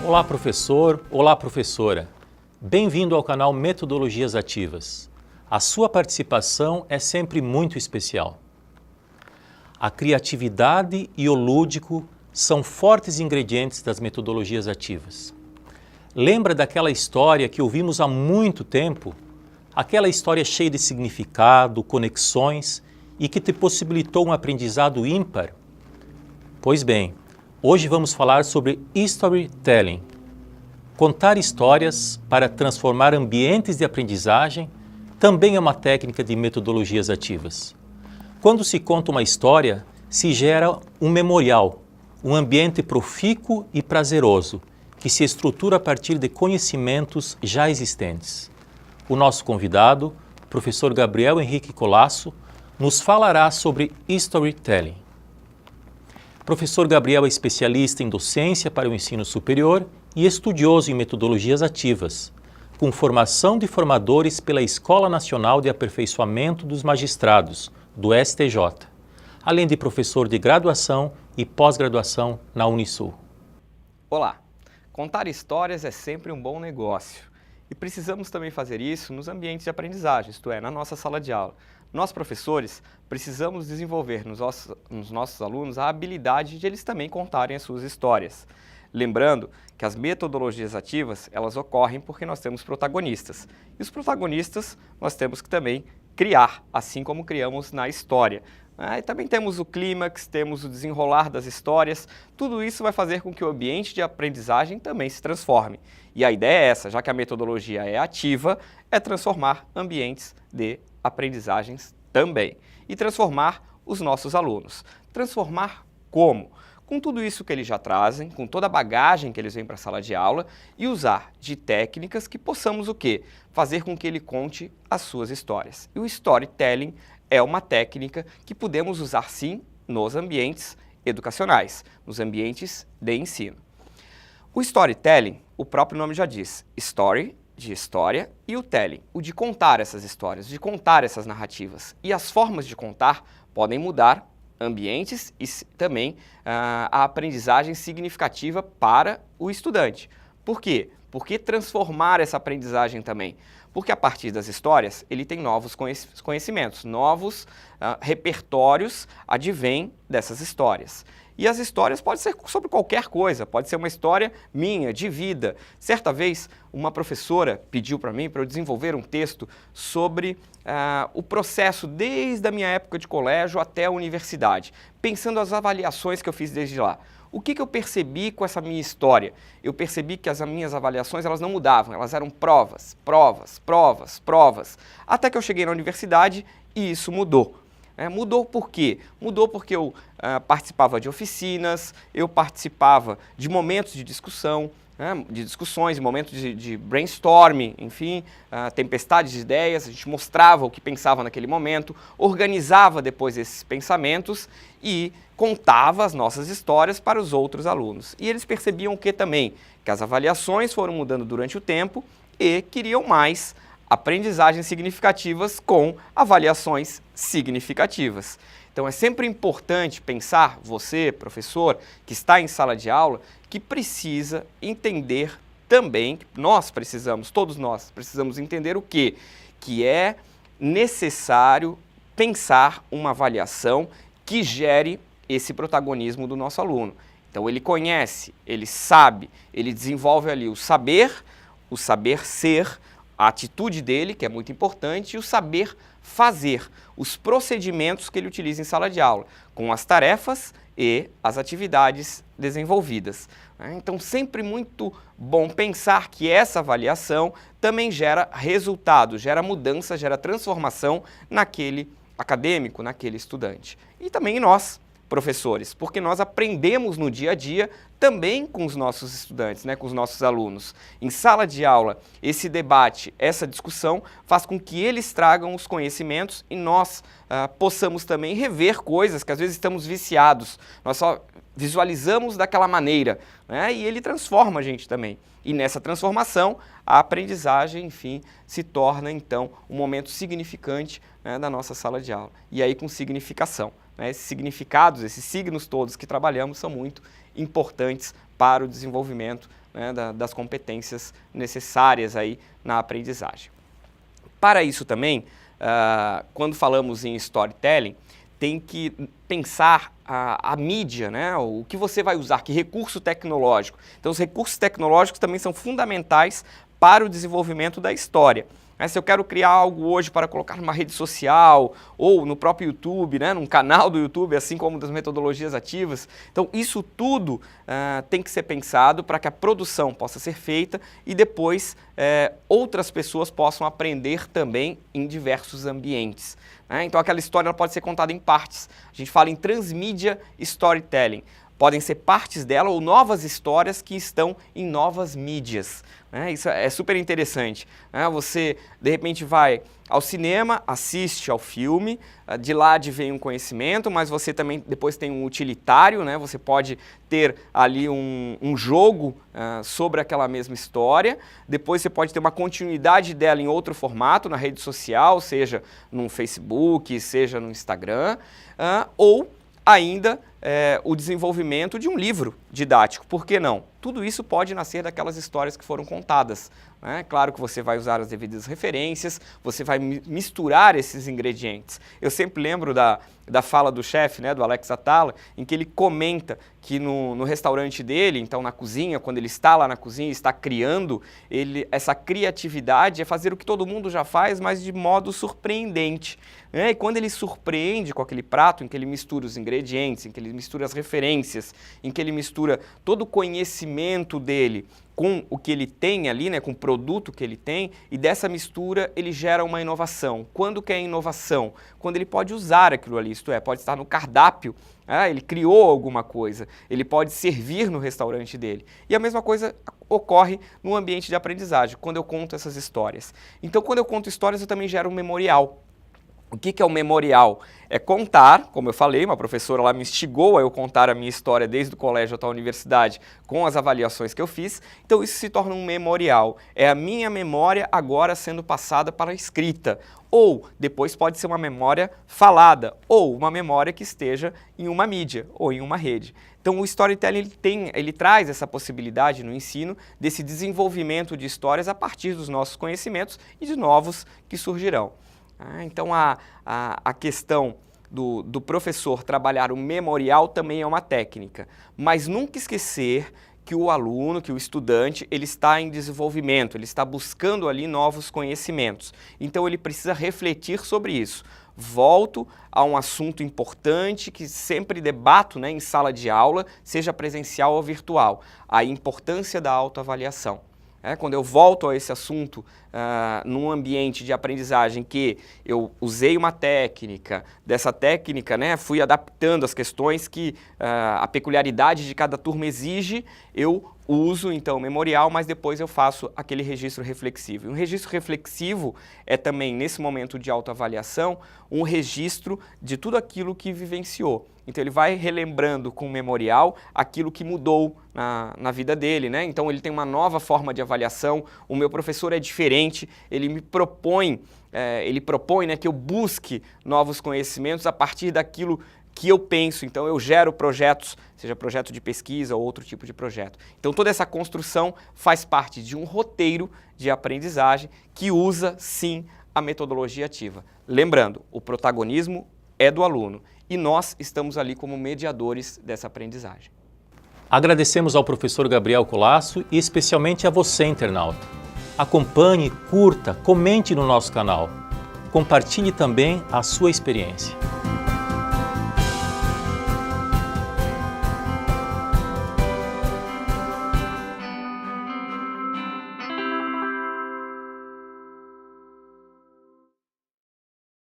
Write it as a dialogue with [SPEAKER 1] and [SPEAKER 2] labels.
[SPEAKER 1] Olá, professor! Olá, professora! Bem-vindo ao canal Metodologias Ativas. A sua participação é sempre muito especial. A criatividade e o lúdico são fortes ingredientes das metodologias ativas. Lembra daquela história que ouvimos há muito tempo? Aquela história cheia de significado, conexões e que te possibilitou um aprendizado ímpar? Pois bem, hoje vamos falar sobre storytelling. Contar histórias para transformar ambientes de aprendizagem também é uma técnica de metodologias ativas. Quando se conta uma história, se gera um memorial, um ambiente profícuo e prazeroso, que se estrutura a partir de conhecimentos já existentes. O nosso convidado, professor Gabriel Henrique Colasso, nos falará sobre storytelling. Professor Gabriel é especialista em docência para o ensino superior e estudioso em metodologias ativas, com formação de formadores pela Escola Nacional de Aperfeiçoamento dos Magistrados, do STJ, além de professor de graduação e pós-graduação na Unisul.
[SPEAKER 2] Olá! Contar histórias é sempre um bom negócio e precisamos também fazer isso nos ambientes de aprendizagem, isto é, na nossa sala de aula. Nós, professores, precisamos desenvolver nos nossos alunos a habilidade de eles também contarem as suas histórias. Lembrando que as metodologias ativas, elas ocorrem porque nós temos protagonistas. E os protagonistas nós temos que também criar, assim como criamos na história. E também temos o clímax, temos o desenrolar das histórias, tudo isso vai fazer com que o ambiente de aprendizagem também se transforme. E a ideia é essa, já que a metodologia é ativa, é transformar ambientes de aprendizagens também. E transformar os nossos alunos. Transformar como? Com tudo isso que eles já trazem, com toda a bagagem que eles vêm para a sala de aula e usar de técnicas que possamos o quê? Fazer com que ele conte as suas histórias. E o storytelling é uma técnica que podemos usar sim nos ambientes educacionais, nos ambientes de ensino. O storytelling, o próprio nome já diz, story, de história, e o telling, o de contar essas histórias, de contar essas narrativas. E as formas de contar podem mudar ambientes e também a aprendizagem significativa para o estudante. Por quê? Por que transformar essa aprendizagem também? Porque a partir das histórias ele tem novos conhecimentos, novos repertórios advêm dessas histórias. E as histórias podem ser sobre qualquer coisa, pode ser uma história minha, de vida. Certa vez, uma professora pediu para mim para eu desenvolver um texto sobre o processo desde a minha época de colégio até a universidade, pensando as avaliações que eu fiz desde lá. O que eu percebi com essa minha história? Eu percebi que as minhas avaliações elas não mudavam, elas eram provas, provas, provas, provas, até que eu cheguei na universidade e isso mudou. Mudou por quê? Mudou porque eu participava de oficinas, eu participava de momentos de discussão, de discussões, momentos de brainstorming, enfim, tempestades de ideias, a gente mostrava o que pensava naquele momento, organizava depois esses pensamentos e contava as nossas histórias para os outros alunos. E eles percebiam que também, que as avaliações foram mudando durante o tempo e queriam mais aprendizagens significativas com avaliações significativas. Então é sempre importante pensar, você, professor, que está em sala de aula, que precisa entender também, nós precisamos, todos nós precisamos entender o quê? Que é necessário pensar uma avaliação que gere esse protagonismo do nosso aluno. Então ele conhece, ele sabe, ele desenvolve ali o saber ser, a atitude dele, que é muito importante, e o saber fazer, os procedimentos que ele utiliza em sala de aula, com as tarefas e as atividades desenvolvidas. Então, sempre muito bom pensar que essa avaliação também gera resultado, gera mudança, gera transformação naquele acadêmico, naquele estudante. E também nós, professores, porque nós aprendemos no dia a dia também com os nossos estudantes, com os nossos alunos. Em sala de aula, esse debate, essa discussão faz com que eles tragam os conhecimentos e nós possamos também rever coisas que às vezes estamos viciados. Nós só visualizamos daquela maneira, e ele transforma a gente também. E nessa transformação, a aprendizagem, enfim, se torna então um momento significante da nossa sala de aula. E aí com significação. Esses significados, esses signos todos que trabalhamos são muito importantes para o desenvolvimento né, das competências necessárias aí na aprendizagem. Para isso também, quando falamos em storytelling, tem que pensar a mídia, né? O que você vai usar, que recurso tecnológico. Então, os recursos tecnológicos também são fundamentais para o desenvolvimento da história. Se eu quero criar algo hoje para colocar numa rede social ou no próprio YouTube, né, num canal do YouTube, assim como das metodologias ativas, então isso tudo tem que ser pensado para que a produção possa ser feita e depois outras pessoas possam aprender também em diversos ambientes. Então aquela história ela pode ser contada em partes. A gente fala em transmídia storytelling. Podem ser partes dela ou novas histórias que estão em novas mídias. Isso é super interessante. Você, de repente, vai ao cinema, assiste ao filme, de lá vem um conhecimento, mas você também depois tem um utilitário, né? Você pode ter ali um jogo sobre aquela mesma história, depois você pode ter uma continuidade dela em outro formato, na rede social, seja no Facebook, seja no Instagram, ou ainda o desenvolvimento de um livro didático, por que não? Tudo isso pode nascer daquelas histórias que foram contadas. Claro que você vai usar as devidas referências, você vai misturar esses ingredientes. Eu sempre lembro da fala do chefe, né, do Alex Atala, em que ele comenta que no restaurante dele, então na cozinha, quando ele está lá na cozinha e está criando, essa criatividade é fazer o que todo mundo já faz, mas de modo surpreendente. E quando ele surpreende com aquele prato, em que ele mistura os ingredientes, em que ele mistura as referências, em que ele mistura todo o conhecimento dele com o que ele tem ali, né, com o produto que ele tem, e dessa mistura ele gera uma inovação. Quando que é inovação? Quando ele pode usar aquilo ali, isto é, pode estar no cardápio, ele criou alguma coisa, ele pode servir no restaurante dele. E a mesma coisa ocorre no ambiente de aprendizagem, quando eu conto essas histórias. Então, quando eu conto histórias, eu também gero um memorial. O que é o memorial? É contar, como eu falei, uma professora lá me instigou a eu contar a minha história desde o colégio até a universidade com as avaliações que eu fiz, então isso se torna um memorial. É a minha memória agora sendo passada para a escrita, ou depois pode ser uma memória falada, ou uma memória que esteja em uma mídia ou em uma rede. Então o storytelling ele traz essa possibilidade no ensino desse desenvolvimento de histórias a partir dos nossos conhecimentos e de novos que surgirão. Então a questão do professor trabalhar o memorial também é uma técnica, mas nunca esquecer que o aluno, que o estudante, ele está em desenvolvimento, ele está buscando ali novos conhecimentos. Então ele precisa refletir sobre isso. Volto a um assunto importante que sempre debato, né, em sala de aula, seja presencial ou virtual, a importância da autoavaliação. Quando eu volto a esse assunto num ambiente de aprendizagem que eu usei uma técnica, dessa técnica, né, fui adaptando as questões que a peculiaridade de cada turma exige, eu uso então o memorial, mas depois eu faço aquele registro reflexivo. E um registro reflexivo é também, nesse momento de autoavaliação, um registro de tudo aquilo que vivenciou. Então ele vai relembrando com o memorial aquilo que mudou na vida dele, né? Então ele tem uma nova forma de avaliação, o meu professor é diferente, ele me propõe, né, que eu busque novos conhecimentos a partir daquilo que eu penso. Então eu gero projetos, seja projeto de pesquisa ou outro tipo de projeto. Então toda essa construção faz parte de um roteiro de aprendizagem que usa sim a metodologia ativa. Lembrando, o protagonismo é do aluno e nós estamos ali como mediadores dessa aprendizagem.
[SPEAKER 1] Agradecemos ao professor Gabriel Colasso e especialmente a você, internauta. Acompanhe, curta, comente no nosso canal. Compartilhe também a sua experiência.